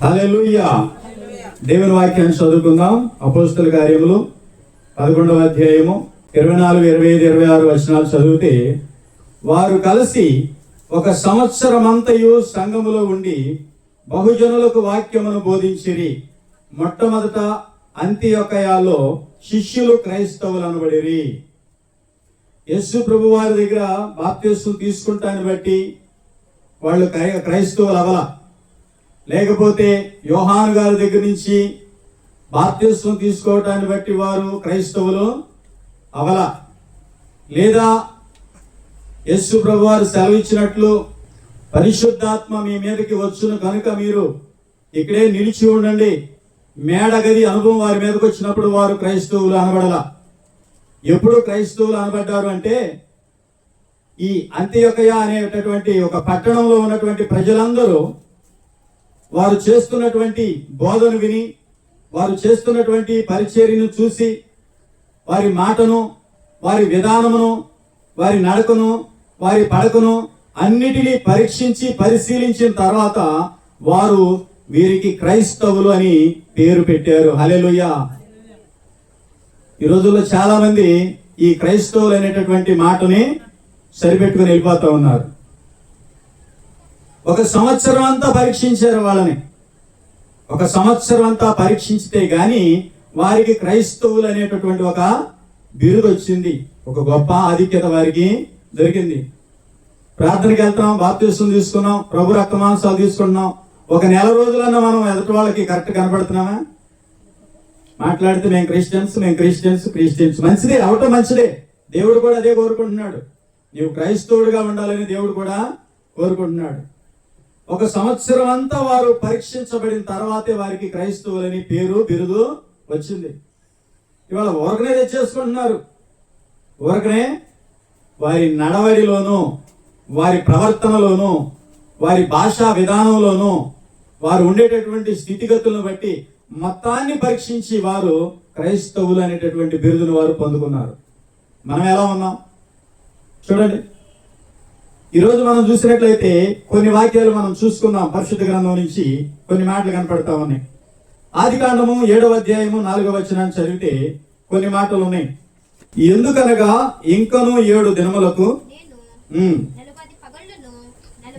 హల్లెలూయా. దేవుని వాక్యాన్ని చదువుకుందాం. అపోస్తల కార్యములు 11వ అధ్యాయము 24, 25, 26 వచనాలు చదివితే, వారు కలిసి 1 సంవత్సరమంతయు సంఘములో ఉండి బహుజనులకు వాక్యమును బోధించిరి. మొట్టమొదట అంతియొకయలో శిష్యులు క్రైస్తవులు అనబడిరి. యేసు ప్రభు వారి దగ్గర బాప్తిస్మం తీసుకుంటాన్ని బట్టి వాళ్ళు క్రైస్తవులు అవల, లేకపోతే యోహాను గారి దగ్గర నుంచి బాప్తిస్మం తీసుకోవటాన్ని బట్టి వారు క్రైస్తవులు అవల, లేదా యేసు ప్రభు వారు సెలవిచ్చినట్లు పరిశుద్ధాత్మ మీ మీదకి వచ్చును కనుక మీరు ఇక్కడే నిలిచి ఉండండి, మేడగది అనుభవం వారి మీదకి వచ్చినప్పుడు వారు క్రైస్తవులు అనబడలా. ఎప్పుడు క్రైస్తవులు అనబడ్డారు అంటే, ఈ అంతియొకయ అనేటటువంటి ఒక పట్టణంలో ఉన్నటువంటి ప్రజలందరూ వారు చేస్తున్నటువంటి బోధను విని, వారు చేస్తున్నటువంటి పరిచర్యను చూసి, వారి మాటను, వారి విధానమును, వారి నడకను, వారి పడకను అన్నిటినీ పరీక్షించి పరిశీలించిన తర్వాత వారు వీరికి క్రైస్తవులు అని పేరు పెట్టారు. హల్లెలూయా. ఈ రోజుల్లో చాలా మంది ఈ క్రైస్తవులు అనేటటువంటి మాటని సరిపెట్టుకుని వెళ్ళిపోతూ ఉన్నారు. 1 సంవత్సరం అంతా పరీక్షించారు వాళ్ళని. 1 సంవత్సరం అంతా పరీక్షించితే గాని వారికి క్రైస్తవులు అనేటటువంటి ఒక బిరుదు వచ్చింది, ఒక గొప్ప ఆధిక్యత వారికి దొరికింది. ప్రార్థనకి వెళ్తాం, బాప్తిస్మం తీసుకున్నాం, ప్రభు రక్తమాంసాలు తీసుకుంటున్నాం. 1 నెల రోజులన్నా మనం ఎదుటి వాళ్ళకి కరెక్ట్ కనపడుతున్నామా? మాట్లాడితే మేము క్రిస్టియన్స్ మంచిదే, అవటం మంచిదే. దేవుడు కూడా అదే కోరుకుంటున్నాడు. నీవు క్రైస్తవుడిగా ఉండాలని దేవుడు కూడా కోరుకుంటున్నాడు. 1 సంవత్సరం అంతా వారు పరీక్షించబడిన తర్వాతే వారికి క్రైస్తవులని పేరు, బిరుదు వచ్చింది. ఇవాళ ఊరకనే తెచ్చేసుకుంటున్నారు. ఊరకనే వారి నడవడిలోనూ, వారి ప్రవర్తనలోనూ, వారి భాషా విధానంలోనూ, వారు ఉండేటటువంటి స్థితిగతులను బట్టి మొత్తాన్ని పరీక్షించి వారు క్రైస్తవులు అనేటటువంటి బిరుదును వారు పొందుకున్నారు. మనం ఎలా ఉన్నాం చూడండి. ఈరోజు మనం చూసినట్లయితే కొన్ని వాక్యాలు మనం చూసుకున్నాం. పరిశుద్ధ గ్రంథం నుంచి కొన్ని మాటలు కనపడతా ఉన్నాయి. ఆదికాండము 7వ అధ్యాయము 4వ వచనాన్ని చదివితే కొన్ని మాటలు ఉన్నాయి. ఎందుకనగా ఇంకను 7 దినములకు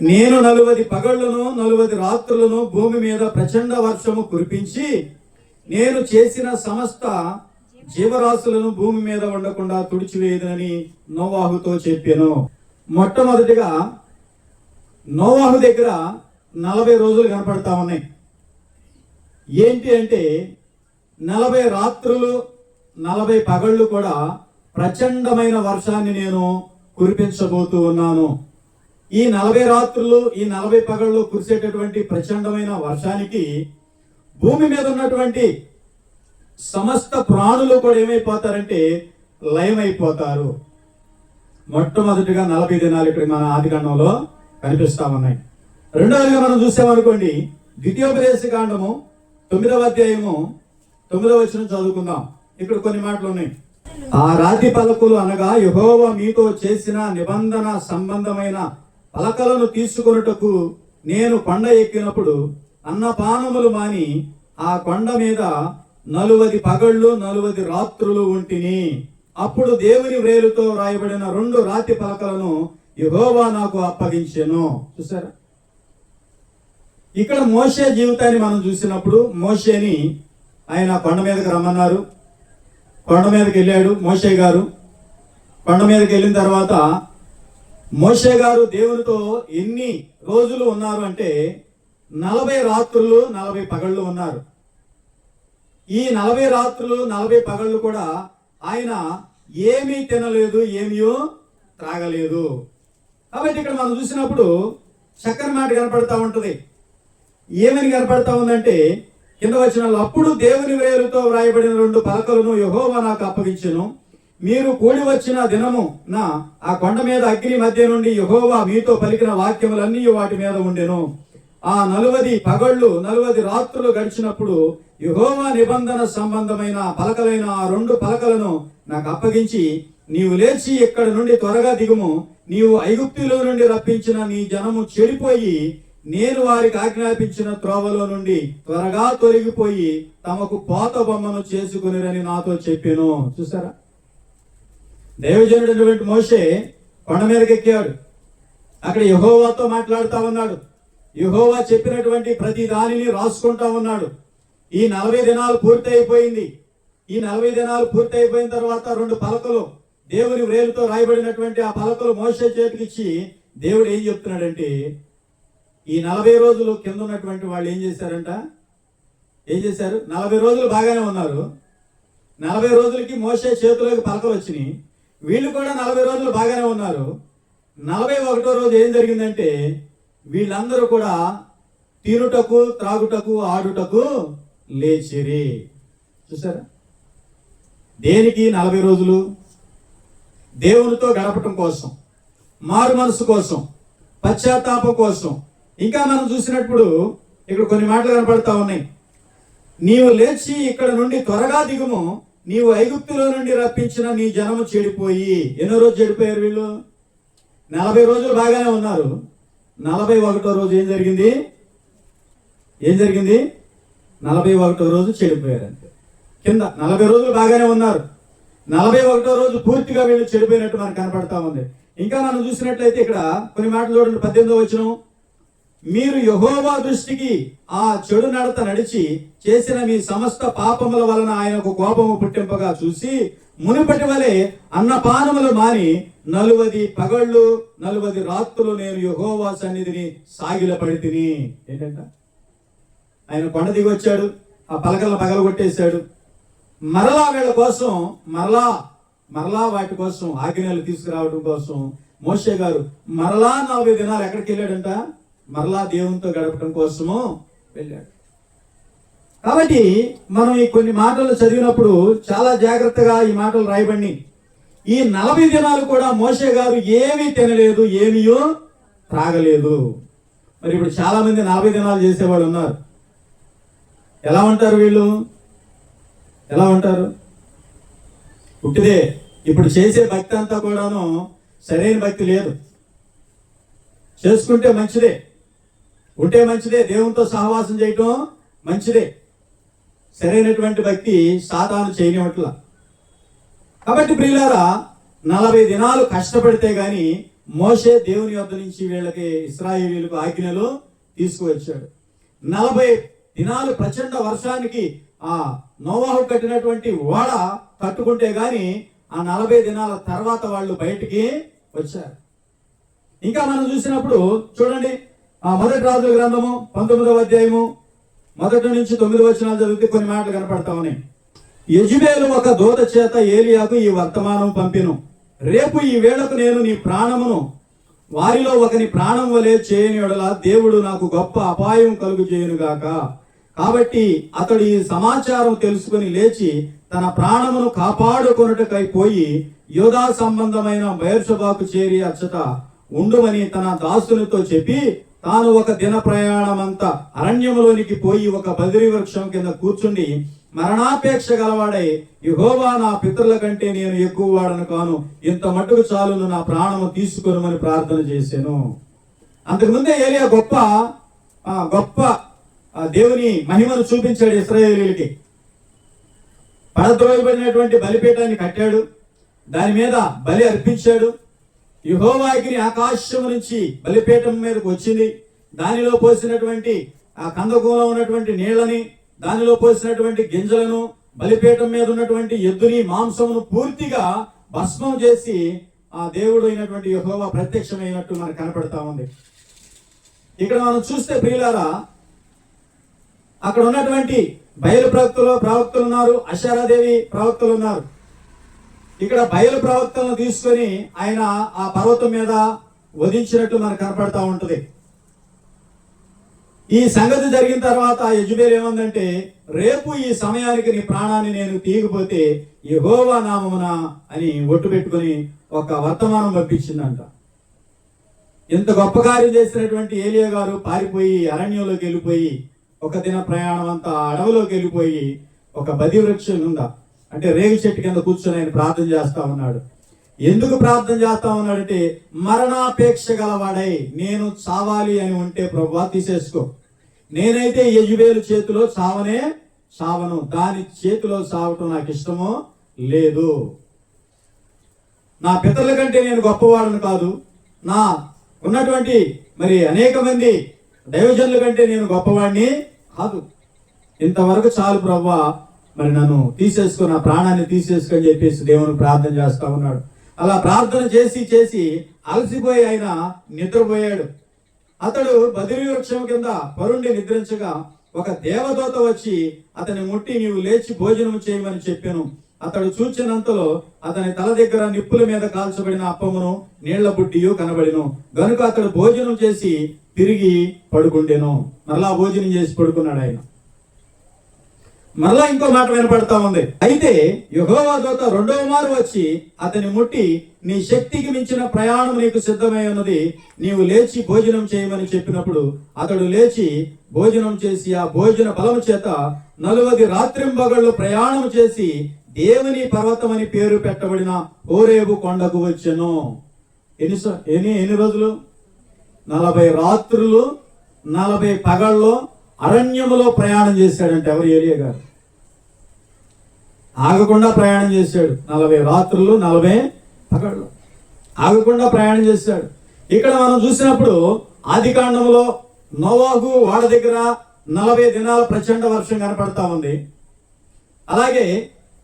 నేను 40 పగళ్లను 40 రాత్రులను భూమి మీద ప్రచండ వర్షము కురిపించి నేను చేసిన సమస్త జీవరాశులను భూమి మీద ఉండకుండా తుడిచివేయదని నోవాహుతో చెప్పాను. మొట్టమొదటిగా నోవాహు దగ్గర 40 రోజులు కనపడతా ఉన్నాయి. ఏంటి అంటే 40 రాత్రులు 40 పగళ్ళు కూడా ప్రచండమైన వర్షాన్ని నేను కురిపించబోతూ ఉన్నాను. ఈ 40 రాత్రులు, ఈ 40 పగళ్ళు కురిసేటటువంటి ప్రచండమైన వర్షానికి భూమి మీద ఉన్నటువంటి సమస్త ప్రాణులు కూడా ఏమైపోతారంటే లయమైపోతారు. మొట్టమొదటిగా 40 దినాలు ఇక్కడ మన ఆదికాండంలో కనిపిస్తా ఉన్నాయి. రెండవదిగా మనం చూసామనుకోండి, ద్వితీయోపదేశ కాండము 9వ అధ్యాయము 9వ వచనం చదువుకుందాం. ఇక్కడ కొన్ని మాటలు ఉన్నాయి. ఆ రాతి పలకలు అనగా యెహోవా మీతో చేసిన నిబంధన సంబంధమైన పలకలను తీసుకొనుటకు నేను కొండ ఎక్కినప్పుడు అన్నపానములు మాని ఆ కొండ మీద 40 పగళ్ళు 40 రాత్రులు ఉంటిని. అప్పుడు దేవుని వ్రేలుతో రాయబడిన 2 రాతి పలకలను యెహోవా నాకు అప్పగించెను. చూసారా? ఇక్కడ మోషే జీవితాన్ని మనం చూసినప్పుడు మోషేని ఆయన కొండ మీదకి రమ్మన్నారు. కొండ మీదకి వెళ్ళాడు మోషే గారు. కొండ మీదకి వెళ్ళిన తర్వాత మోషే గారు దేవునితో ఎన్ని రోజులు ఉన్నారు అంటే 40 రాత్రులు 40 పగళ్ళు ఉన్నారు. ఈ 40 రాత్రులు 40 పగళ్ళు కూడా ఆయన ఏమీ తినలేదు, ఏమీ త్రాగలేదు. కాబట్టి ఇక్కడ మనం చూసినప్పుడు చక్కని మాట కనపడతా ఉంటుంది. ఏమని కనపడతా ఉందంటే కింద వచనాల్లో, అప్పుడు దేవుని వ్రేలుతో వ్రాయబడిన 2 పలకలను యెహోవా నాకు అప్పగించెను. మీరు కూడి వచ్చిన దినము నా ఆ కొండ మీద అగ్ని మధ్య నుండి యెహోవా మీతో పలికిన వాక్యములన్నీ వాటి మీద ఉండెను. ఆ 40 పగళ్ళు 40 రాత్రులు గడిచినప్పుడు యెహోవా నిబంధన సంబంధమైన పలకలైన ఆ 2 పలకలను నాకు అప్పగించి, నీవు లేచి ఇక్కడి నుండి త్వరగా దిగుము, నీవు ఐగుప్తులో నుండి రప్పించిన నీ జనము చెడిపోయి నేను వారికి ఆజ్ఞాపించిన త్రోవలో నుండి త్వరగా తొలగిపోయి తమకు పోత బొమ్మను చేసుకునిరని నాతో చెప్పాను. చూసారా, దైవజనుడైనటువంటి మోషే కొండ మీదకి ఎక్కాడు. అక్కడ యెహోవాతో మాట్లాడుతూ ఉన్నాడు. యెహోవా చెప్పినటువంటి ప్రతి దానిని రాసుకుంటా ఉన్నాడు. ఈ 40 దినాలు పూర్తి అయిపోయింది. ఈ 40 దినాలు పూర్తి అయిపోయిన తర్వాత 2 పలకలు దేవుని వ్రేలుతో రాయబడినటువంటి ఆ పలకలు మోషే చేతికిచ్చి దేవుడు ఏం చెప్తున్నాడంటే, ఈ 40 రోజులు కింద ఉన్నటువంటి వాళ్ళు ఏం చేశారంట? ఏం చేశారు? 40 రోజులు బాగానే ఉన్నారు. 40 రోజులకి మోషే చేతిలోకి పలకలు వచ్చినాయి. వీళ్ళు కూడా 40 రోజులు బాగానే ఉన్నారు. 41వ రోజు ఏం జరిగిందంటే, వీళ్ళందరూ కూడా తినుటకు, త్రాగుటకు, ఆడుటకు లేచిరి. చూసారా, దేనికి 40 రోజులు? దేవునితో గడపటం కోసం, మారు మనసు కోసం, పశ్చాత్తాపం కోసం. ఇంకా మనం చూసినప్పుడు ఇక్కడ కొన్ని మాటలు కనపడతా ఉన్నాయి. నీవు లేచి ఇక్కడ నుండి త్వరగా దిగుము, నీవు ఐగుప్తులో నుండి రప్పించిన నీ జనము చెడిపోయి. ఎన్నో రోజు చెడిపోయారు వీళ్ళు? 40 రోజులు బాగానే ఉన్నారు. 41వ రోజు ఏం జరిగింది? 41వ రోజు చెడిపోయారు. అంతే. కింద 40 రోజులు బాగానే ఉన్నారు. 41వ రోజు పూర్తిగా వీళ్ళు చెడిపోయినట్టు మనకు కనపడతా ఉంది. ఇంకా మనం చూసినట్లయితే ఇక్కడ కొన్ని మాటలు చూడండి. 18వ వచనం, మీరు యెహోవా దృష్టికి ఆ చెడు నడత నడిచి చేసిన మీ సమస్త పాపముల వలన ఆయనకు కోపము పుట్టింపగా చూసి మునుపటి వలె అన్నపానములు మాని 40 పగళ్ళు 40 రాత్రులు నేను యెహోవా సన్నిధిని సాగిలపడి తిని. ఏంటంట? ఆయన కొండ దిగి వచ్చాడు, ఆ పలకలను పగలగొట్టేశాడు. మరలా వీళ్ళ కోసం మరలా వాటి కోసం ఆజ్ఞలు తీసుకురావడం కోసం మోషే గారు మరలా 40 దినాలు ఎక్కడికి వెళ్ళాడంట? మరలా దేవునితో గడపడం కోసము వెళ్ళాడు. కాబట్టి మనం ఈ కొన్ని మాటలు చదివినప్పుడు చాలా జాగ్రత్తగా ఈ మాటలు రాయబడి, ఈ 40 దినాలు కూడా మోషే గారు ఏమీ తినలేదు, ఏమీయో త్రాగలేదు. మరి ఇప్పుడు చాలా మంది 40 దినాలు చేసేవాళ్ళు ఉన్నారు. ఎలా ఉంటారు వీళ్ళు? ఎలా ఉంటారు? పుట్టిదే. ఇప్పుడు చేసే భక్తి అంతా కూడాను సరైన భక్తి లేదు. చేసుకుంటే మంచిదే, ఉంటే మంచిదే, దేవునితో సహవాసం చేయటం మంచిదే. సరైనటువంటి భక్తి సాతాను చేయనివట్ల. కాబట్టి ప్రియులారా, 40 దినాలు కష్టపడితే గాని మోషే దేవుని యొద్ద నుంచి వీళ్ళకి ఇశ్రాయేలీయులకు ఆజ్ఞలు తీసుకువచ్చాడు. 40 దినాలు ప్రచండ వర్షానికి ఆ నోవాహు కట్టినటువంటి ఓడ కట్టుకుంటే గాని ఆ 40 దినాల తర్వాత వాళ్ళు బయటికి వచ్చారు. ఇంకా మనం చూసినప్పుడు చూడండి, ఆ మొదటి రాజుల గ్రంథము 19వ అధ్యాయము 1 నుంచి 9 వచనాలు చదివితే కొన్ని మాటలు కనపడతా ఉన్నాయి. యెజెబెలు ఒక దూత చేత ఏలియాకు ఈ వర్తమానం పంపిను, రేపు ఈ వేళకు నేను నీ ప్రాణమును వారిలో ఒకని ప్రాణం వలె చేయని యెడల దేవుడు నాకు గొప్ప అపాయం కలుగు చేయునుగాక. కాబట్టి అతడు ఈ సమాచారం తెలుసుకుని లేచి తన ప్రాణమును కాపాడుకొనుటకై పోయి యోధా సంబంధమైన బెయేర్షెబాకు చేరి అచ్చట ఉండుమని తన దాసునితో చెప్పి తాను ఒక దిన ప్రయాణమంతా అరణ్యములోనికి పోయి ఒక బదిరి వృక్షం కింద కూర్చుండి మరణాపేక్ష గలవాడై, యెహోవా నా పితరుల కంటే నేను ఎక్కువ వాడను కాను, ఇంత మట్టుకు చాలును, నా ప్రాణము తీసుకొనుమని ప్రార్థన చేశాను. అంతకుముందే ఏలియా గొప్ప దేవుని మహిమను చూపించాడు ఇశ్రాయేలీయులకి. పడద్రోయబడినటువంటి బలిపీఠాన్ని కట్టాడు, దాని మీద బలి అర్పించాడు. యెహోవా అగ్ని ఆకాశం నుంచి బలిపీఠం మీదకు వచ్చింది. దానిలో పోసినటువంటి ఆ కందకంలో ఉన్నటువంటి నీళ్లని, దానిలో పోసినటువంటి గింజలను, బలిపీఠం మీద ఉన్నటువంటి ఎద్దుని మాంసమును పూర్తిగా భస్మం చేసి ఆ దేవుడు అయినటువంటి యెహోవా ప్రత్యక్షమైనట్టు మనకు కనపడతా ఉంది. ఇక్కడ మనం చూస్తే ప్రియులారా, అక్కడ ఉన్నటువంటి బయలు ప్రవక్తలు ఉన్నారు, అషారాదేవి ప్రవక్తలు ఉన్నారు. ఇక్కడ బయలు ప్రవక్తలను తీసుకొని ఆయన ఆ పర్వతం మీద వధించినట్టు మనకు కనపడతా ఉంటది. ఈ సంగతి జరిగిన తర్వాత యెజెబెలు ఏమందంటే, రేపు ఈ సమయానికి నీ ప్రాణాన్ని నేను తీయకపోతే యెహోవా నామమున అని ఒట్టు పెట్టుకుని ఒక వర్తమానం పంపించిందంట. ఇంత గొప్ప కార్యం చేసినటువంటి ఏలియా గారు పారిపోయి అరణ్యంలోకి వెళ్ళిపోయి ఒక దిన ప్రయాణం అంతా అడవిలోకి వెళ్ళిపోయి ఒక బది వృక్షం ఉందా అంటే రేగి చెట్టు కింద కూర్చొని ఆయన ప్రార్థన చేస్తా ఉన్నాడు. ఎందుకు ప్రార్థన చేస్తా ఉన్నాడంటే మరణాపేక్ష గలవాడై నేను చావాలి అని ఉంటే ప్రభువా తీసేసుకో. నేనైతే యెజబెలు చేతిలో చావను, దాని చేతిలో చావటం నాకు ఇష్టమో లేదు. నా పితరుల కంటే నేను గొప్పవాడను కాదు, నా ఉన్నటువంటి మరి అనేక మంది దైవజనుల కంటే నేను గొప్పవాడిని కాదు. ఇంతవరకు చాలు ప్రభువా, మరి నన్ను తీసేసుకో, నా ప్రాణాన్ని తీసేసుకో అని చెప్పేసి దేవుని ప్రార్థన చేస్తా ఉన్నాడు. అలా ప్రార్థన చేసి చేసి అలసిపోయి ఆయన నిద్రపోయాడు. అతడు బదిరీ వృక్షం కింద పరుండి నిద్రించగా ఒక దేవదూత వచ్చి అతని ముట్టి నీవు లేచి భోజనం చేయమని చెప్పాను. అతడు చూచినంతలో అతని తల దగ్గర నిప్పుల మీద కాల్చబడిన అప్పమును నీళ్ల బుడ్డియు కనబడిను. గనుక అతడు భోజనం చేసి తిరిగి పడుకుండెను. మరలా భోజనం చేసి పడుకున్నాడు ఆయన. మరలా ఇంకో మాట వినపడతా ఉంది. అయితే యెహోవా దూత రెండవ మారు వచ్చి అతని ముట్టి నీ శక్తికి మించిన ప్రయాణం నీకు సిద్ధమై ఉన్నది, నీవు లేచి భోజనం చేయమని చెప్పినప్పుడు అతడు లేచి భోజనం చేసి ఆ భోజన బలము చేత 40 రాత్రింబగళ్ళు ప్రయాణం చేసి దేవుని పర్వతం అని పేరు పెట్టబడిన హోరేబు కొండకు వచ్చెను. ఎన్ని రోజులు? 40 రాత్రులు 40 పగళ్ళు అరణ్యములో ప్రయాణం చేశాడంటే ఎవరు? ఏలియా గారు. ఆగకుండా ప్రయాణం చేశాడు. 40 రాత్రులు 40 పగళ్ళు ఆగకుండా ప్రయాణం చేశాడు. ఇక్కడ మనం చూసినప్పుడు ఆదికాండంలో నోవాహు వాడ దగ్గర 40 దినాల ప్రచండ వర్షం కనపడతా ఉంది. అలాగే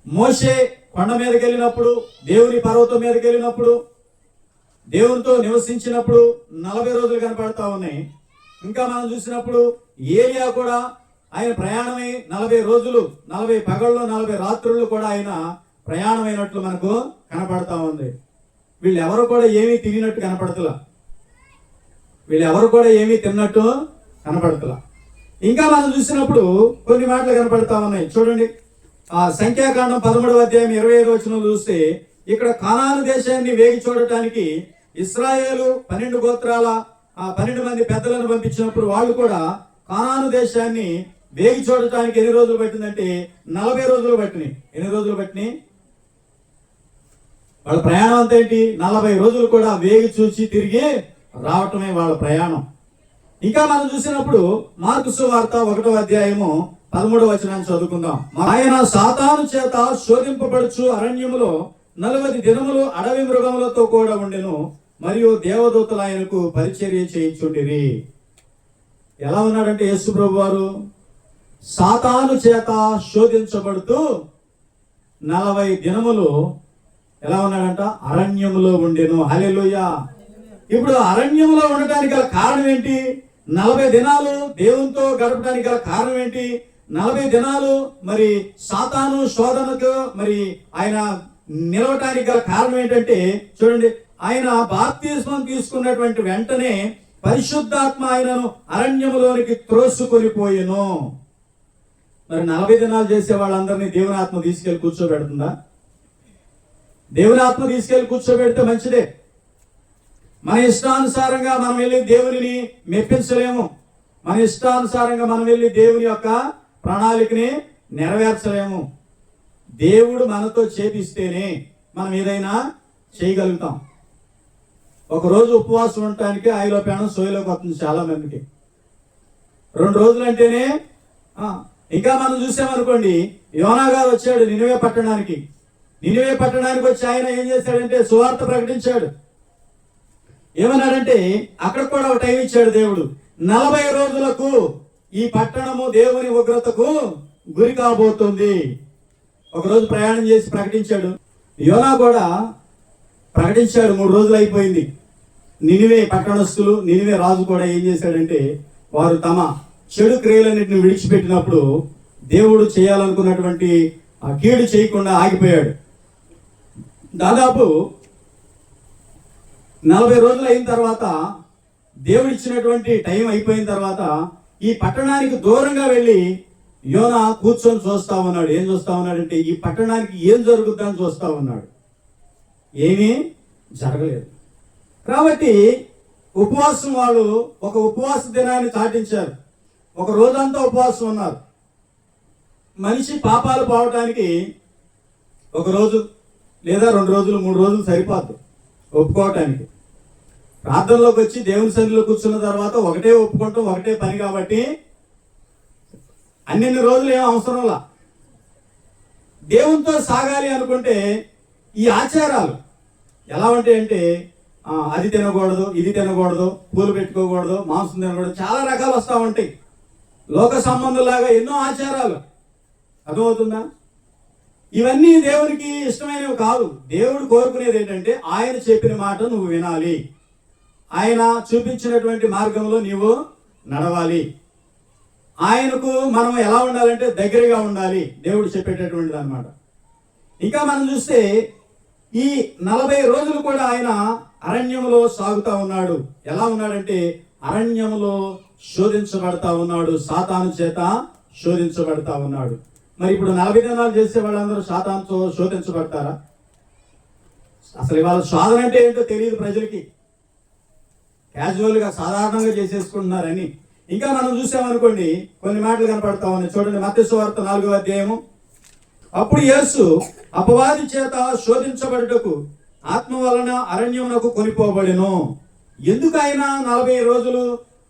మోషే కొండ మీదకి వెళ్ళినప్పుడు, దేవుని పర్వతం మీదకి వెళ్ళినప్పుడు, దేవునితో నివసించినప్పుడు 40 రోజులు కనపడతా ఉన్నాయి. ఇంకా మనం చూసినప్పుడు ఏలియా కూడా ఆయన ప్రయాణమై 40 రోజులు 40 పగళ్ళు 40 రాత్రులు కూడా ఆయన ప్రయాణమైనట్లు మనకు కనపడతా ఉంది. వీళ్ళెవరు కూడా ఏమీ తిరిగినట్టు కనపడతలా, వీళ్ళెవరు కూడా ఏమీ తిన్నట్టు కనపడతలా. ఇంకా మనం చూసినప్పుడు కొన్ని మాటలు కనపడతా ఉన్నాయి. చూడండి, ఆ సంఖ్యాకాండం 13వ అధ్యాయం 25వ వచనం చూస్తే ఇక్కడ కానాను దేశాన్ని వేగి చూడటానికి ఇశ్రాయేలు 12 గోత్రాల 12 మంది పెద్దలను పంపించినప్పుడు వాళ్ళు కూడా కానాను దేశాన్ని వేగి చూడటానికి ఎన్ని రోజులు పట్టిందంటే 40 రోజులు పట్టినాయి. ఎన్ని రోజులు పట్టినాయి? వాళ్ళ ప్రయాణం అంతా ఏంటి? 40 రోజులు కూడా వేగి చూసి తిరిగి రావటమే వాళ్ళ ప్రయాణం. ఇంకా మనం చూసినప్పుడు మార్కు సువార్త 1వ అధ్యాయము 13వ వచనాన్ని చదువుకుందాం. ఆయన సాతాను చేత శోధింపబడుచు అరణ్యములో 40 దినములు అడవి మృగములతో కూడా ఉండెను, మరియు దేవదూతలు ఆయనకు పరిచర్య చేయించుండిరి. ఎలా ఉన్నాడంటే యేసు ప్రభు వారు సాతాను చేత శోధించబడుతూ 40 దినములు ఎలా ఉన్నాడంట? అరణ్యములో ఉండెను. హల్లెలూయా. ఇప్పుడు అరణ్యములో ఉండటానికి గల కారణం ఏంటి? 40 దినాలు దేవునితో గడపడానికి గల కారణం ఏంటి? 40 దినాలు మరి సాతాను శోధనకు మరి ఆయన నిలవటానికి గల కారణం ఏంటంటే, చూడండి, ఆయన బాప్తిస్మం తీసుకున్నటువంటి వెంటనే పరిశుద్ధాత్మ ఆయనను అరణ్యములోనికి త్రోసుకొని పోయెను. మరి 40 దినాలు చేసే వాళ్ళందరినీ దేవుని ఆత్మ తీసుకెళ్లి కూర్చోబెడుతుందా? దేవుని ఆత్మ తీసుకెళ్లి కూర్చోబెడితే మంచిదే. మన ఇష్టానుసారంగా మనం వెళ్ళి దేవుని మెప్పించలేము. మన ఇష్టానుసారంగా మనం వెళ్ళి దేవుని యొక్క ప్రణాళికని నెరవేర్చలేము. దేవుడు మనతో చేపిస్తేనే మనం ఏదైనా చేయగలుగుతాం. ఒకరోజు ఉపవాసం ఉండటానికి ఆయిలో పేణం సోయిలోకి వస్తుంది చాలా మందికి. 2 రోజులు అంటేనే ఇంకా మనం చూసామనుకోండి, యోనా గారు వచ్చాడు నినివే పట్టణానికి. నినివే పట్టణానికి వచ్చి ఆయన ఏం చేశాడంటే సువార్త ప్రకటించాడు. ఏమన్నాడంటే అక్కడ కూడా ఒక టైం ఇచ్చాడు దేవుడు. 40 రోజులకు ఈ పట్టణము దేవుని ఉగ్రతకు గురి కాబోతుంది. ఒకరోజు ప్రయాణం చేసి ప్రకటించాడు. యోనా కూడా ప్రకటించాడు. 3 రోజులు అయిపోయింది. నినివే పట్టణస్థులు, నినివే రాజు కూడా ఏం చేశాడంటే వారు తమ చెడు క్రియలన్నింటిని విడిచిపెట్టినప్పుడు దేవుడు చేయాలనుకున్నటువంటి ఆ కీడు చేయకుండా ఆగిపోయాడు. దాదాపు 40 రోజులు అయిన తర్వాత దేవుడు ఇచ్చినటువంటి టైం అయిపోయిన తర్వాత ఈ పట్టణానికి దూరంగా వెళ్ళి యోనా కూర్చొని చూస్తా ఉన్నాడు. ఏం చూస్తా ఉన్నాడంటే ఈ పట్టణానికి ఏం జరుగుతుందని చూస్తా ఉన్నాడు. ఏమీ జరగలేదు. కాబట్టి ఉపవాసం వాళ్ళు ఒక ఉపవాస దినాన్ని చాటించారు. ఒక రోజంతా ఉపవాసం ఉన్నారు. మనిషి పాపాలు పోవటానికి ఒక రోజు, లేదా 2 రోజులు 3 రోజులు సరిపోద్దు ఒప్పుకోవటానికి. ప్రార్థనలోకి వచ్చి దేవుని సన్నిధిలో కూర్చున్న తర్వాత ఒకటే ఒప్పుకుంటాం, ఒకటే పని కాబట్టి అన్ని రోజులు ఏం అవసరంలా. దేవునితో సాగాలి అనుకుంటే ఈ ఆచారాలు ఎలా ఉంటాయంటే అది తినకూడదు, ఇది తినకూడదు, పూలు పెట్టుకోకూడదు, మాంసం తినకూడదు, చాలా రకాలు వస్తూ ఉంటాయి. లోక సంబంధంలాగా ఎన్నో ఆచారాలు. అర్థమవుతుందా? ఇవన్నీ దేవునికి ఇష్టమైనవి కాదు. దేవుడు కోరుకునేది ఏంటంటే ఆయన చెప్పిన మాట నువ్వు వినాలి, ఆయన చూపించినటువంటి మార్గంలో నీవు నడవాలి. ఆయనకు మనం ఎలా ఉండాలంటే దగ్గరగా ఉండాలి, దేవుడు చెప్పేటటువంటిది అన్నమాట. ఇంకా మనం చూస్తే ఈ 40 రోజులు కూడా ఆయన అరణ్యంలో సాగుతా ఉన్నాడు. ఎలా ఉన్నాడంటే అరణ్యంలో శోధించబడతా ఉన్నాడు, సాతాను చేత శోధించబడతా ఉన్నాడు. మరి ఇప్పుడు 40 దినాలు చేసే వాళ్ళందరూ సాతానుతో శోధించబడతారా? అసలు ఇవాళ శోధన అంటే ఏంటో తెలియదు ప్రజలకి, క్యాజువల్గా సాధారణంగా చేసేసుకుంటున్నారని. ఇంకా మనం చూసామనుకోండి కొన్ని మాటలు కనపడతా ఉన్నాయి. చూడండి, మత్తయి సువార్త 4వ అధ్యాయము. అప్పుడు యేసు అపవాది చేత శోధించబడుటకు ఆత్మ వలన అరణ్యమునకు కొనిపోబడెను. ఎందుకు ఆయన 40 రోజులు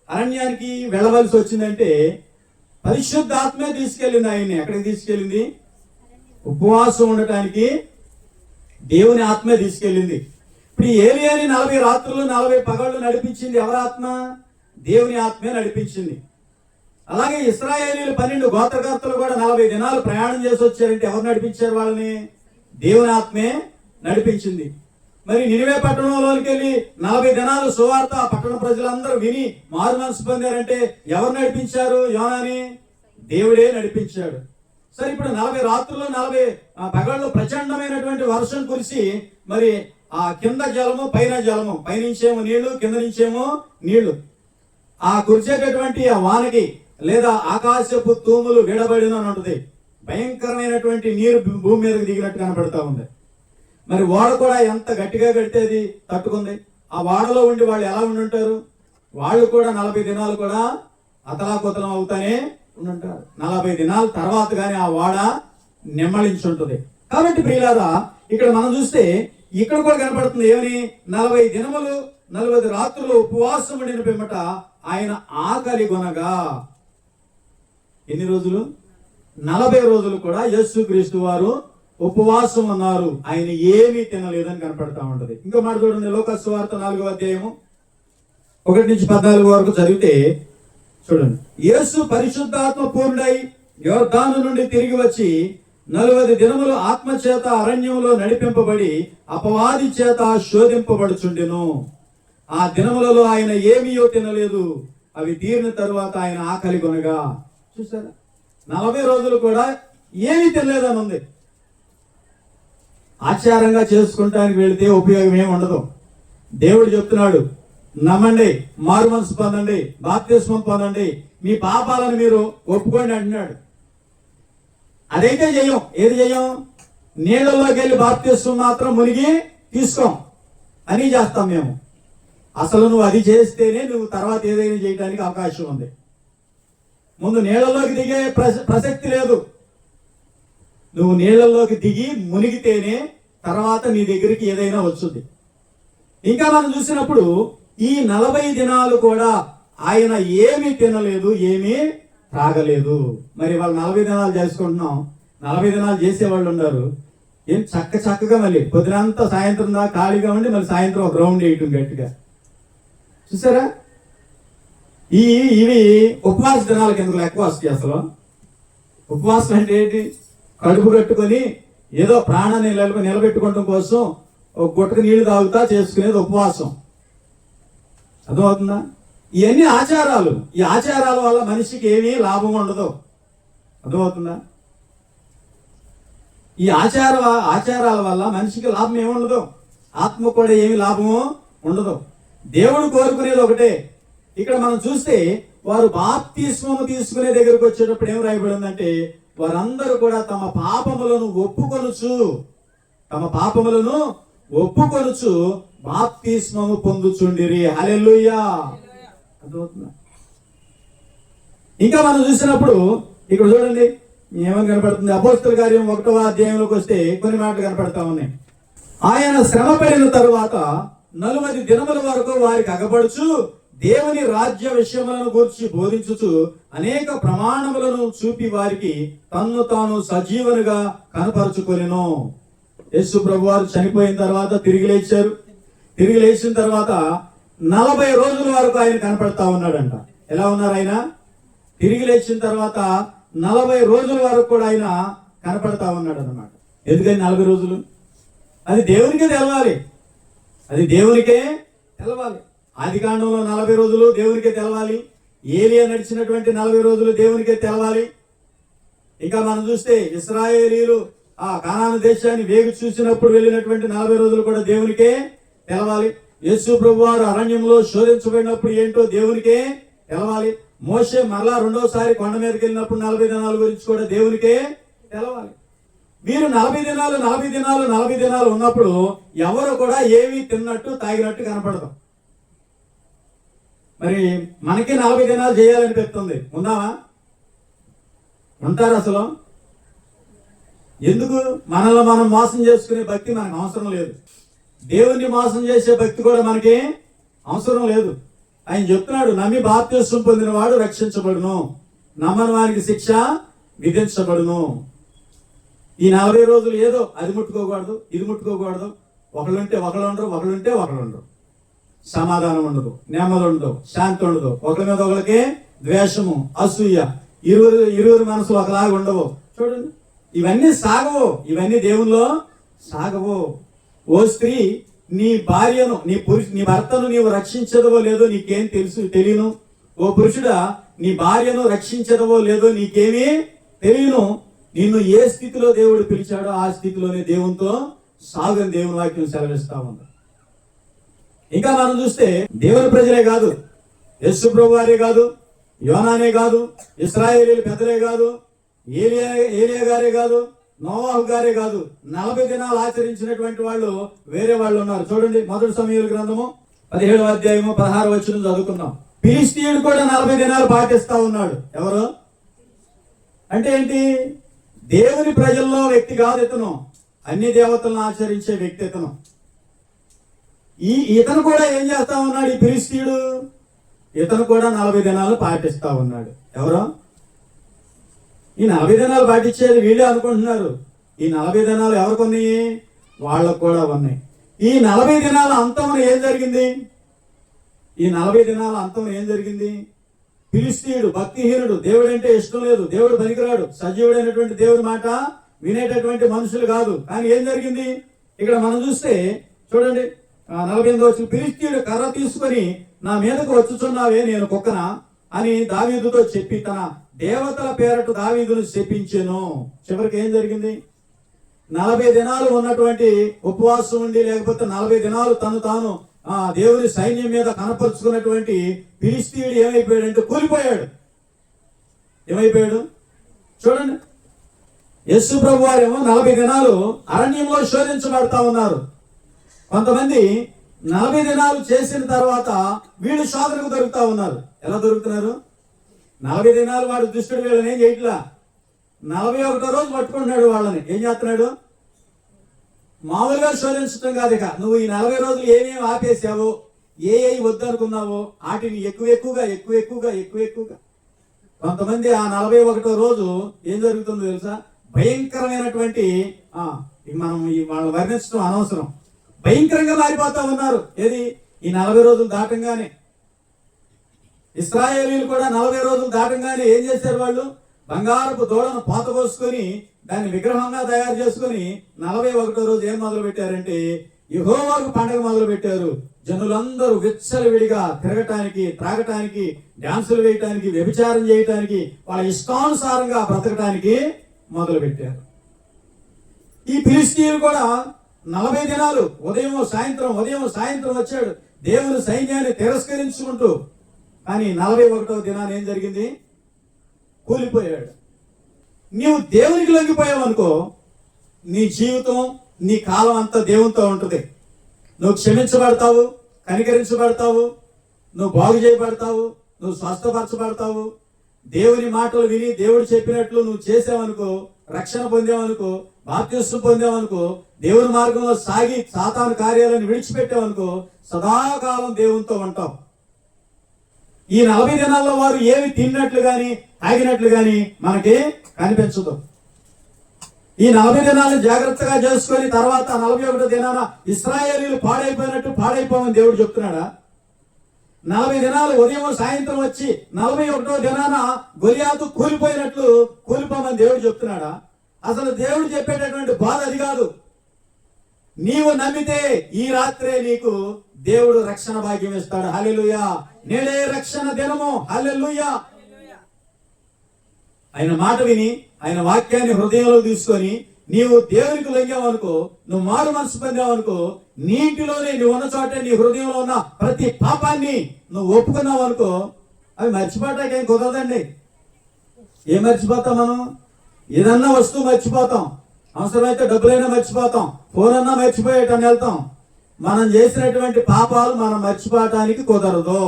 అరణ్యానికి వెళ్ళవలసి వచ్చిందంటే పరిశుద్ధ ఆత్మే తీసుకెళ్ళింది ఆయన్ని. ఎక్కడికి తీసుకెళ్ళింది? ఉపవాసం ఉండటానికి దేవుని ఆత్మే తీసుకెళ్ళింది. ఇప్పుడు ఏలియాని 40 రాత్రులు 40 పగళ్ళు నడిపించింది ఎవరి ఆత్మ? దేవుని ఆత్మే నడిపించింది. అలాగే ఇశ్రాయేలీలు 12 గోత్రకర్తలు కూడా 40 దినాలు ప్రయాణం చేసి వచ్చారంటే ఎవరు నడిపించారు వాళ్ళని? దేవుని ఆత్మే నడిపించింది. మరి నినివే పట్టణంలోకి వెళ్ళి 40 దినాలు సువార్త పట్టణ ప్రజలందరూ విని మారు మనసు పొందారంటే ఎవరు నడిపించారు? యోనాని దేవుడే నడిపించాడు. సరే, ఇప్పుడు 40 రాత్రులు 40 పగళ్ళు ప్రచండమైనటువంటి వర్షం కురిసి మరి ఆ కింద జలము పైన జలము, పైనుంచేమో నీళ్లు కింద నుంచేమో నీళ్లు, ఆ కురిచేటటువంటి ఆ వానకి లేదా ఆకాశపు తూములు విడబడిన ఉంటుంది. భయంకరమైనటువంటి నీరు భూమి మీదకి దిగినట్టు కనపడతా ఉంది. మరి ఓడ కూడా ఎంత గట్టిగా కడితే అది తట్టుకుంది. ఆ ఓడలో ఉండి వాళ్ళు ఎలా ఉండుంటారు? వాళ్ళు కూడా 40 దినాలు కూడా అతలాకుతలం అవుతానే ఉండుంటారు. 40 దినాల తర్వాత కానీ ఆ ఓడ నెమ్మలించుంటుంది. కాబట్టి ప్రియులారా, ఇక్కడ మనం చూస్తే ఇక్కడ కూడా కనపడుతుంది ఏమని? 40 దినములు 40 రాత్రులు ఉపవాసం ఉండిన పిమ్మట ఆయన ఆకలి కొనగా. ఎన్ని రోజులు? 40 రోజులు కూడా యేసుక్రీస్తు వారు ఉపవాసం ఉన్నారు. ఆయన ఏమీ తినలేదని కనపడతా ఉంటది. ఇంకో మాట చూడండి, లూకా సువార్త 4వ అధ్యాయము 1 నుంచి 14 వరకు చదివితే చూడండి. యేసు పరిశుద్ధాత్మ పూర్ణుడై యోర్దాను నుండి తిరిగి వచ్చి 40 దినములు ఆత్మచేత అరణ్యంలో నడిపింపబడి అపవాది చేత శోధింపబడుచుండెను. ఆ దినములలో ఆయన ఏమీయో తినలేదు. అవి తీరిన తరువాత ఆయన ఆకలి కొనగా. చూసారా, 40 రోజులు కూడా ఏమీ తినలేదని ఉంది. ఆచారంగా చేసుకుంటానికి వెళితే ఉపయోగం ఏమి ఉండదు. దేవుడు చెప్తున్నాడు, నమ్మండి, మారు మనసు పొందండి, బాప్తిస్మం పొందండి, మీ పాపాలను మీరు ఒప్పుకోండి అంటున్నాడు. అదైతే చెయ్యం. ఏది చెయ్యం? నీళ్ళలోకి వెళ్ళి బాప్తిస్మం మాత్రం మునిగి తీసుకోం అని చేస్తాం మేము. అసలు నువ్వు అది చేస్తేనే నువ్వు తర్వాత ఏదైనా చేయడానికి అవకాశం ఉంది. ముందు నీళ్ళలోకి దిగే ప్రసక్తి లేదు. నువ్వు నీళ్ళలోకి దిగి మునిగితేనే తర్వాత నీ దగ్గరికి ఏదైనా వచ్చుద్ది. ఇంకా మనం చూసినప్పుడు ఈ 40 దినాలు కూడా ఆయన ఏమీ తినలేదు, ఏమీ త్రాగలేదు. మరి వాళ్ళు 40 దినాలు చేసుకుంటున్నాం. 40 దినాలు చేసేవాళ్ళు ఉన్నారు. ఏం చక్కగా మళ్ళీ పొద్దునంతా సాయంత్రం దాకా ఖాళీగా ఉండి మళ్ళీ సాయంత్రం ఒక రౌండ్ వేయటం గట్టిగా. చూసారా, ఇవి ఉపవాస దినాల కింద లెక్క వస్తాయి. అసలు ఉపవాసం అంటే ఏంటి? కడుపు కట్టుకొని ఏదో ప్రాణాన్ని నిలబెట్టుకోవడం కోసం ఒక గుట్టకు నీళ్లు తాగుతా చేసుకునేది ఉపవాసం. అర్థమవుతుందా? ఇవన్నీ ఆచారాలు. ఈ ఆచారాల వల్ల మనిషికి ఏమీ లాభం ఉండదు. అర్థమవుతుందా? ఈ ఆచారాల వల్ల మనిషికి లాభం ఏమి ఉండదు, ఆత్మ కూడా ఏమి లాభము ఉండదు. దేవుడు కోరుకునేది ఒకటే. ఇక్కడ మనం చూస్తే వారు బాప్తిస్మము తీసుకునే దగ్గరకు వచ్చేటప్పుడు ఏం రాయబడిందంటే, వారందరూ కూడా తమ పాపములను ఒప్పుకొనుచు బాప్తిస్మము పొందుచుండిరి. హల్లెలూయా. అర్థమవుతుందా? ఇంకా మనం చూసినప్పుడు ఇక్కడ చూడండి ఏమని కనపడుతుంది. అపోస్తలుల కార్యం 1వ అధ్యాయంలోకి వస్తే కొన్ని మాటలు కనపడతా ఉన్నాయి. ఆయన శ్రమ పడిన తరువాత 40 దినముల వరకు వారికి అగపడుచు దేవుని రాజ్య విషయములను గూర్చి బోధించుచు అనేక ప్రమాణములను చూపి వారికి తన్ను తాను సజీవనుగా కనపరుచుకొనెను. యేసు ప్రభు వారు చనిపోయిన తర్వాత తిరిగి లేచారు. తిరిగి లేచిన తర్వాత 40 రోజుల వరకు ఆయన కనపడతా ఉన్నాడంట. ఎలా ఉన్నారు ఆయన? తిరిగి లేచిన తర్వాత 40 రోజుల వరకు కూడా ఆయన కనపడతా ఉన్నాడు అన్నమాట. ఎందుకని 40 రోజులు? అది దేవునికే తెలవాలి. అది దేవునికే తెలవాలి. ఆది కాండంలో 40 రోజులు దేవునికే తెలవాలి. ఏలియా నడిచినటువంటి 40 రోజులు దేవునికే తెలవాలి. ఇంకా మనం చూస్తే ఇశ్రాయేలీలు ఆ కానాను దేశాన్ని వేగు చూసినప్పుడు వెళ్ళినటువంటి 40 రోజులు కూడా దేవునికే తెలవాలి. యేసు ప్రభు వారు అరణ్యంలో శోధించబడినప్పుడు ఏంటో దేవునికే తెలవాలి. మోషే మరలా రెండోసారి కొండ మీదకి వెళ్ళినప్పుడు 40 దినాల గురించి కూడా దేవునికే తెలవాలి. మీరు 40 దినాలు ఉన్నప్పుడు ఎవరు కూడా ఏమీ తిన్నట్టు తాగినట్టు కనపడతాం. మరి మనకి 40 దినాలు చేయాలనిపిస్తుంది. ఉన్నావా? ఉంటారు అసలు? ఎందుకు? మనల్ని మనం మోసం చేసుకునే భక్తి మనకు అవసరం లేదు. దేవుణ్ణి మోసం చేసే భక్తి కూడా మనకి అవసరం లేదు. ఆయన చెప్తున్నాడు, నమ్మి బాప్తిస్మం పొందిన వాడు రక్షించబడును, నమ్మని వారికి శిక్ష విధించబడును. ఈ 40 రోజులు ఏదో అది ముట్టుకోకూడదు, ఇది ముట్టుకోకూడదు, ఒకళ్ళుంటే ఒకళ్ళు ఉండరు, ఒకళ్ళుంటే ఒకళ్ళు ఉండరు, సమాధానం ఉండదు, నెమ్మది ఉండదు, శాంతి ఉండదు, ఒకరి మీద ఒకరికి ద్వేషము, అసూయ, ఇరువురు మనసులు ఒకలాగా ఉండవు. చూడండి, ఇవన్నీ సాగవు, ఇవన్నీ దేవుల్లో సాగవు. ఓ స్త్రీ, నీ భార్యను నీ భర్తను నీవు రక్షించదవో లేదో నీకేం తెలియను. ఓ పురుషుడా, నీ భార్యను రక్షించదవో లేదో నీకేమీ తెలియను. నిన్ను ఏ స్థితిలో దేవుడు పిలిచాడో ఆ స్థితిలోనే దేవునితో సాగని దేవుని వాక్యం సెలవిస్తా ఉంది. ఇంకా మనం చూస్తే దేవుని ప్రజలే కాదు, యేసు ప్రభు వారే కాదు, యోనానే కాదు, ఇశ్రాయేలీయుల పెద్దలే కాదు, ఏలియా గారే కాదు, నోవాహు గారే కాదు, 40 దినాలు ఆచరించినటువంటి వాళ్ళు వేరే వాళ్ళు ఉన్నారు. చూడండి, మొదటి సమూయేలు గ్రంథము 17వ అధ్యాయము 16వ వచనం చదువుకుందాం. ఫిలిష్తీయుడు కూడా 40 దినాలు పాటిస్తా ఉన్నాడు. ఎవరు అంటే ఏంటి? దేవుని ప్రజల్లో వ్యక్తి కాదు ఇతను, అన్ని దేవతలను ఆచరించే వ్యక్తి ఇతను. ఇతను కూడా ఏం చేస్తా ఉన్నాడు? ఈ ఫిలిష్తీయుడు ఇతను కూడా 40 దినాలు పాటిస్తా ఉన్నాడు. ఎవరు? ఈ 40 దినాలు పాటించేది వీళ్ళే అనుకుంటున్నారు. ఈ 40 దినాలు ఎవరికి ఉన్నాయి? వాళ్ళకు కూడా ఉన్నాయి. ఈ 40 దినాల అంతమున ఏం జరిగింది? ఈ 40 దినాల అంతమున ఏం జరిగింది? ఫిలిష్తీయుడు భక్తిహీనుడు, దేవుడు అంటే ఇష్టం లేదు, దేవుడు పనికిరాడు, సజీవుడైనటువంటి దేవుడి మాట వినేటటువంటి మనుషులు కాదు. కానీ ఏం జరిగింది ఇక్కడ మనం చూస్తే చూడండి, 48వ వచనం. ఫిలిష్తీయుడు కర్ర తీసుకొని నా మీదకు వచ్చుచున్నావే, నేను కుక్కనా అని దావీదుతో చెప్పి తన దేవతల పేరట దావీదును శపించెను. చివరికి ఏం జరిగింది? 40 దినాలు ఉన్నటువంటి ఉపవాసం ఉండి, లేకపోతే 40 దినాలు తను తాను దేవుని సైన్యం మీద కనపరుచుకున్నటువంటి ఫిలిష్తీయుడు ఏమైపోయాడంటే కూలిపోయాడు. ఏమైపోయాడు చూడండి. యేసు ప్రభు వారేమో 40 దినాలు అరణ్యంలో శోధించబడతా ఉన్నారు. కొంతమంది 40 దినాలు చేసిన తర్వాత వీళ్ళు శోధనకు దొరుకుతా ఉన్నారు. ఎలా దొరుకుతున్నారు? 40 దినాలు వాడు దుష్టుడు వీళ్ళని ఏం చేయట్లా, 41వ రోజు పట్టుకుంటున్నాడు. వాళ్ళని ఏం చేస్తున్నాడు? మామూలుగా శోధించడం కాదు. ఇక నువ్వు ఈ 40 రోజులు ఏమేమి ఆపేసావో, ఏ వద్దనుకున్నావో వాటిని ఎక్కువగా కొంతమంది ఆ 41వ రోజు ఏం జరుగుతుందో తెలుసా? భయంకరమైనటువంటి మనం వాళ్ళు వర్ణించడం అనవసరం, భయంకరంగా మారిపోతా ఉన్నారు. ఏది? ఈ 40 రోజులు దాటంగానే. ఇశ్రాయేలీయులు కూడా 40 రోజులు దాటంగానే ఏం చేశారు? వాళ్ళు బంగారపు దూడను పోత పోసుకొని దాన్ని విగ్రహంగా తయారు చేసుకుని 41వ రోజు ఏం మొదలు పెట్టారంటే యెహోవాకు పండుగ మొదలు పెట్టారు. జనులందరూ విచ్చలవిడిగా తిరగటానికి, త్రాగటానికి, డాన్సులు వేయటానికి, వ్యభిచారం చేయటానికి, వాళ్ళ ఇష్టానుసారంగా బ్రతకటానికి మొదలు పెట్టారు. ఈ ఫిలిష్తీయులు కూడా 40 దినాలు ఉదయం సాయంత్రం వచ్చాడు దేవుని సైన్యాన్ని తిరస్కరించుకుంటూ. కానీ 41వ దినాన్ని ఏం జరిగింది? కూలిపోయాడు. నీవు దేవునికి లొంగిపోయావు అనుకో, నీ జీవితం, నీ కాలం అంతా దేవునితో ఉంటుంది. నువ్వు క్షమించబడతావు, కనికరించబడతావు, నువ్వు బాగు చేయబడతావు, నువ్వు స్వస్థపరచబడతావు, దేవుని మాటలు విని దేవుడు చెప్పినట్లు నువ్వు చేసావనుకో, రక్షణ పొందావనుకో, బాప్తిస్మం పొందావనుకో, దేవుని మార్గంలో సాగి సాతాను కార్యాలను విడిచిపెట్టావనుకో, సదాకాలం దేవునితో ఉంటావు. ఈ 40 దినాల్లో వారు ఏమి తిన్నట్లు గాని తాగినట్లు గాని మనకి కనిపించదు. ఈ 40 దినాలను జాగ్రత్తగా చేసుకొని తర్వాత 41వ దినాన ఇశ్రాయేలీయులు పాడైపోమని దేవుడు చెప్తున్నాడా? 40 దినాలు ఉదయం సాయంత్రం వచ్చి 41వ దినాన గొలియాతు కూలిపోమని దేవుడు చెప్తున్నాడా? అసలు దేవుడు చెప్పేటటువంటి బాధ అది కాదు. నీవు నమ్మితే ఈ రాత్రే నీకు దేవుడు రక్షణ భాగ్యం ఇస్తాడు. హల్లెలూయా. నేడే రక్షణ దినము. హల్లెలూయా. ఆయన మాట విని ఆయన వాక్యాన్ని హృదయంలో తీసుకొని నీవు దేవునికి లొంగావనుకో, నువ్వు మారు మనసు పొందావనుకో, నీటిలోనే నువ్వు ఉన్న చోటే నీ హృదయంలో ఉన్న ప్రతి పాపాన్ని నువ్వు ఒప్పుకున్నావు అనుకో, అవి మర్చిపోవటానికి కుదరదండి. ఏం మర్చిపోతాం మనం? ఏదన్నా వస్తువు మర్చిపోతాం, అవసరమైతే డబ్బులైనా మర్చిపోతాం, ఫోన్ అన్నా మర్చిపోయేటని వెళ్తాం. మనం చేసినటువంటి పాపాలు మనం మర్చిపోవటానికి కుదరదు.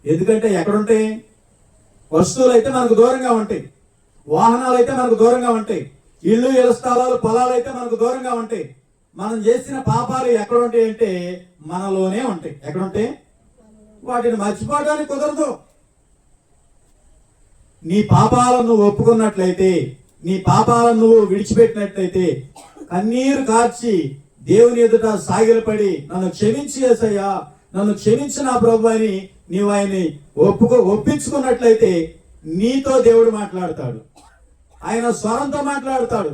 ఎందుకంటే ఎక్కడుంటాయి? వస్తువులు అయితే మనకు దూరంగా ఉంటాయి, వాహనాలు అయితే మనకు దూరంగా ఉంటాయి, ఇళ్ళు ఇళ్ళ స్థలాలు పొలాలు అయితే మనకు దూరంగా ఉంటాయి. మనం చేసిన పాపాలు ఎక్కడ ఉంటాయి అంటే మనలోనే ఉంటాయి. ఎక్కడుంటాయి? వాటిని మర్చిపోవడానికి కుదరదు. నీ పాపాలను నువ్వు ఒప్పుకున్నట్లయితే, నీ పాపాలను నువ్వు విడిచిపెట్టినట్లయితే, కన్నీరు కార్చి దేవుని ఎదుట సాగిలపడి నన్ను క్షమించి యేసయ్యా, నన్ను క్షమించిన ప్రభు అని నీవు ఆయన్ని ఒప్పించుకున్నట్లయితే నీతో దేవుడు మాట్లాడతాడు. ఆయన స్వరంతో మాట్లాడతాడు,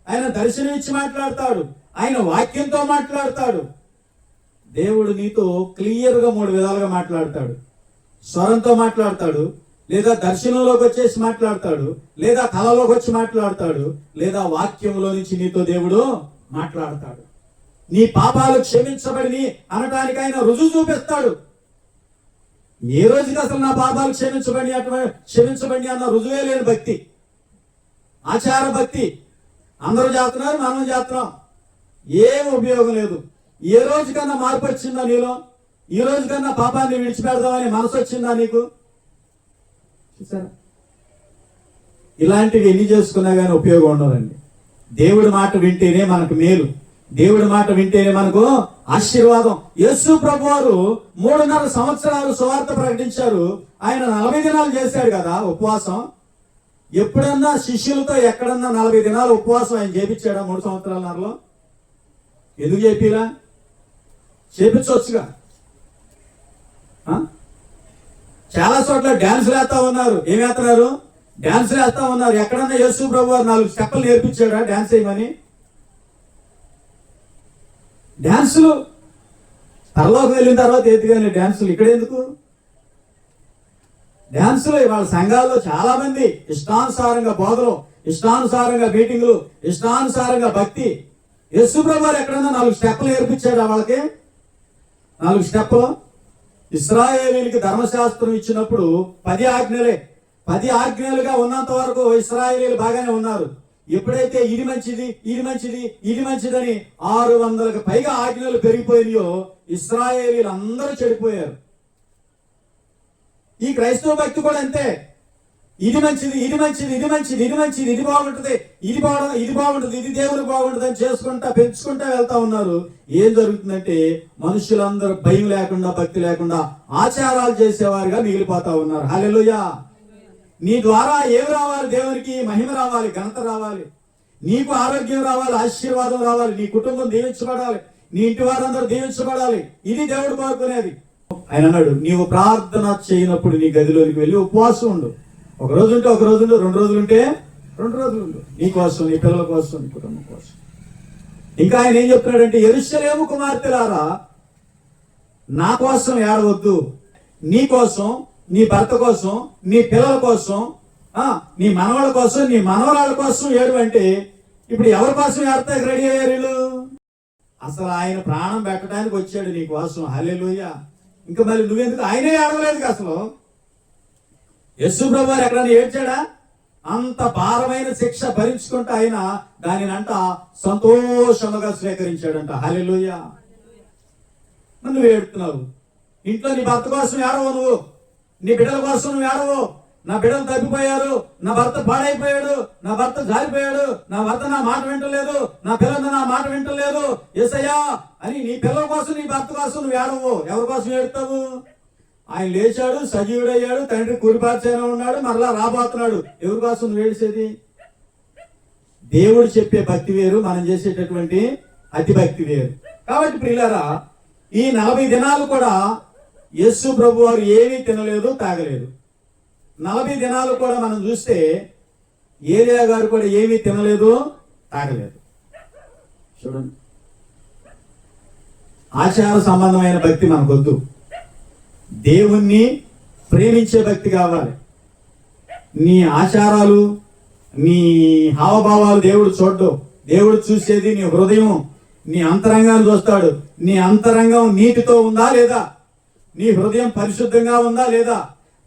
ఆయన దర్శనం ఇచ్చి మాట్లాడతాడు, ఆయన వాక్యంతో మాట్లాడతాడు. దేవుడు నీతో క్లియర్గా 3 విధాలుగా మాట్లాడతాడు. స్వరంతో మాట్లాడతాడు, లేదా దర్శనంలోకి వచ్చేసి మాట్లాడతాడు, లేదా కళలోకి వచ్చి మాట్లాడతాడు, లేదా వాక్యంలో నుంచి నీతో దేవుడు మాట్లాడతాడు. నీ పాపాలు క్షమించబడి అనటానికి ఆయన రుజువు చూపిస్తాడు. ఏ రోజుకి అసలు నా పాపాలు క్షమించబడి అన్న రుజువే లేని భక్తి, ఆచార భక్తి. అందరూ చేస్తున్నారు, మనం చేస్తున్నాం, ఏం ఉపయోగం లేదు. ఏ రోజుకన్నా మార్పు వచ్చిందా నీలో? ఈ రోజుకన్నా పాపాన్ని విడిచిపెడదామని మనసు వచ్చిందా నీకు? చూసారా? ఇలాంటివి ఎన్ని చేసుకున్నా కానీ ఉపయోగం ఉండదండి. దేవుడి మాట వింటేనే మనకు మేలు, దేవుడి మాట వింటేనే మనకు ఆశీర్వాదం. యేసు ప్రభు వారు 3.5 సంవత్సరాలు సువార్త ప్రకటించారు. ఆయన 40 దినాలు చేశాడు కదా ఉపవాసం. ఎప్పుడన్నా శిష్యులతో ఎక్కడన్నా 40 దినాలు ఉపవాసం ఆయన చేపించాడా 3 సంవత్సరాలన్నరలో? ఎందుకు చేపిరా? చేపించవచ్చుగా. చాలా చోట్ల డ్యాన్సులు వేస్తా ఉన్నారు. ఏం వేస్తున్నారు? డ్యాన్సులు వేస్తా ఉన్నారు. ఎక్కడన్నా యేసు ప్రభు వారు 4 స్టెప్పులు నేర్పించాడా డ్యాన్స్ చేయమని? డ్యాన్సులు పరలోకి వెళ్ళిన తర్వాత ఎత్తుగానే డ్యాన్సులు ఇక్కడ ఎందుకు? డ్యాన్సులు వాళ్ళ సంఘాల్లో చాలా మంది ఇష్టానుసారంగా బోధలు, ఇష్టానుసారంగా మీటింగులు, ఇష్టానుసారంగా భక్తి. యేసు ప్రభు వారు ఎక్కడన్నా 4 స్టెప్పులు నేర్పించాడా వాళ్ళకి? 4 స్టెప్పులు. ఇశ్రాయేలీయులకి ధర్మశాస్త్రం ఇచ్చినప్పుడు 10 ఆజ్ఞలే. 10 ఆజ్ఞలుగా ఉన్నంత వరకు ఇశ్రాయేలీయులు బాగానే ఉన్నారు. ఎప్పుడైతే ఇది మంచిది, ఇది మంచిది, ఇది మంచిదని 600కి పైగా ఆజ్ఞలు పెరిగిపోయినాయో ఇశ్రాయేలీయులు అందరూ చెడిపోయారు. ఈ క్రైస్తవ భక్తి కూడా అంతే. ఇది మంచిది, ఇది మంచిది, ఇది మంచిది, ఇది మంచిది, ఇది బాగుంటుంది, ఇది బాగుంటుంది, ఇది దేవుడు బాగుంటుంది అని చేసుకుంటా పెంచుకుంటా వెళ్తా ఉన్నారు. ఏం జరుగుతుందంటే మనుషులందరూ భయం లేకుండా, భక్తి లేకుండా ఆచారాలు చేసేవారుగా మిగిలిపోతా ఉన్నారు. హల్లెలూయా. నీ ద్వారా ఏమి రావాలి? దేవునికి మహిమ రావాలి, ఘనత రావాలి, నీకు ఆరోగ్యం రావాలి, ఆశీర్వాదం రావాలి, నీ కుటుంబం దీవించబడాలి, నీ ఇంటి వారందరూ దీవించబడాలి. ఇది దేవుడు కోరుకునేది. ఆయన అన్నాడు, నీవు ప్రార్థన చేయనప్పుడు నీ గదిలోనికి వెళ్ళి ఉపవాసం ఉండు. 1 రోజు ఉంటే 1 రోజు ఉండు, 2 రోజులు ఉంటే 2 రోజులు ఉండు, నీ కోసం, నీ పిల్లల కోసం, నీ కుటుంబం కోసం. ఇంకా ఆయన ఏం చెప్తున్నాడంటే, యెరూషలేము కుమార్తెలారా నా కోసం ఏడవద్దు, నీ కోసం, నీ భర్త కోసం, నీ పిల్లల కోసం, నీ మనవాళ్ళ కోసం, నీ మనవరాళ్ళ కోసం ఏడు. అంటే ఇప్పుడు ఎవరి కోసం ఏడతాకి రెడీ అయ్యారు వీళ్ళు? అసలు ఆయన ప్రాణం పెట్టడానికి వచ్చాడు నీ కోసం. హల్లెలూయా. ఇంకా మళ్ళీ నువ్వెందుకు? ఆయనే ఏడవలేదు అసలు. యేసు ప్రభు వారు ఎక్కడన్నా ఏడ్చాడా? అంత భారమైన శిక్ష భరించుకుంటూ ఆయన దానినంట సంతోషముగా స్వీకరించాడంట. హల్లెలూయా. నువ్వు ఏడుతున్నావు. ఇంట్లో నీ భర్త కోసం ఏడవు, నువ్వు నీ బిడ్డల కోసం నువ్వు ఏడవు, నా బిడ్డలు తప్పిపోయారు, నా భర్త పాడైపోయాడు, నా భర్త జారిపోయాడు, నా భర్త నా మాట వింటలేదు, నా పిల్లలు నా మాట వింటలేదు యేసయ్యా అని నీ పిల్లల కోసం, నీ భర్త కోసం నువ్వు ఏడవు. ఎవరి కోసం ఏడుతావు? ఆయన లేచాడు, సజీవుడయ్యాడు, తండ్రి కుడిపార్చానే ఉన్నాడు, మరలా రాబోతున్నాడు. ఎవరి కోసం నువ్వు ఏడిసేది? దేవుడు చెప్పే భక్తి వేరు, మనం చేసేటటువంటి అతి భక్తి వేరు. కాబట్టి ప్రియులారా, ఈ 40 దినాలు కూడా యేసు ప్రభు వారు ఏమీ తినలేదు, తాగలేదు. 40 దినాలు కూడా మనం చూస్తే ఏలియా గారు కూడా ఏమీ తినలేదు, తాగలేదు. చూడండి, ఆచార సంబంధమైన భక్తి మనకొద్దు. దేవుణ్ణి ప్రేమించే భక్తి కావాలి. నీ ఆచారాలు, నీ హావభావాలు దేవుడు చూడ్డు. దేవుడు చూసేది నీ హృదయం, నీ అంతరంగాన్ని చూస్తాడు. నీ అంతరంగం నీతితో ఉందా లేదా? నీ హృదయం పరిశుద్ధంగా ఉందా లేదా?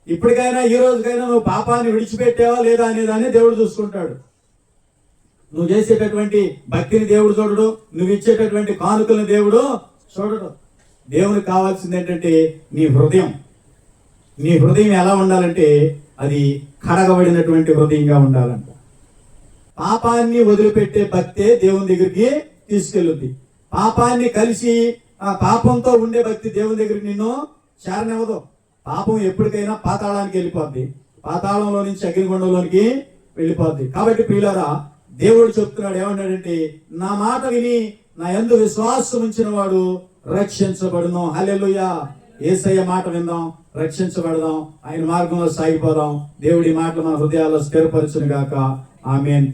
ఇప్పటికైనా ఈ రోజుకైనా నువ్వు పాపాన్ని విడిచిపెట్టావా లేదా అనేదాన్ని దేవుడు చూసుకుంటాడు. నువ్వు చేసేటటువంటి భక్తిని దేవుడు చూడడు, నువ్వు ఇచ్చేటటువంటి కానుకలను దేవుడు చూడడు. దేవునికి కావాల్సింది ఏంటంటే నీ హృదయం. నీ హృదయం ఎలా ఉండాలంటే అది కడగబడినటువంటి హృదయంగా ఉండాలంట. పాపాన్ని వదిలిపెట్టే భక్తే దేవుని దగ్గరికి తీసుకెళ్ళుద్ది. పాపాన్ని కలిసి ఆ పాపంతో ఉండే భక్తి దేవుని దగ్గరికి నిన్ను చేరనివ్వదు. పాపం ఎప్పటికైనా పాతాళానికి వెళ్ళిపోద్ది, పాతాళంలో నుంచి అగ్నిగుండంలోనికి వెళ్ళిపోద్ది. కాబట్టి ప్రియులారా, దేవుడు చెప్తున్నాడు ఏమన్నాడంటే, నా మాట విని నా యందు విశ్వాసం ఉంచిన వాడు రక్షించబడును. హల్లెలూయా. యేసయ్య మాట విందాం, రక్షించబడదాం, ఆయన మార్గంలో సాగిపోదాం. దేవుడి మాటలు మన హృదయాల్లో స్థిరపరచును గాక. ఆమేన్.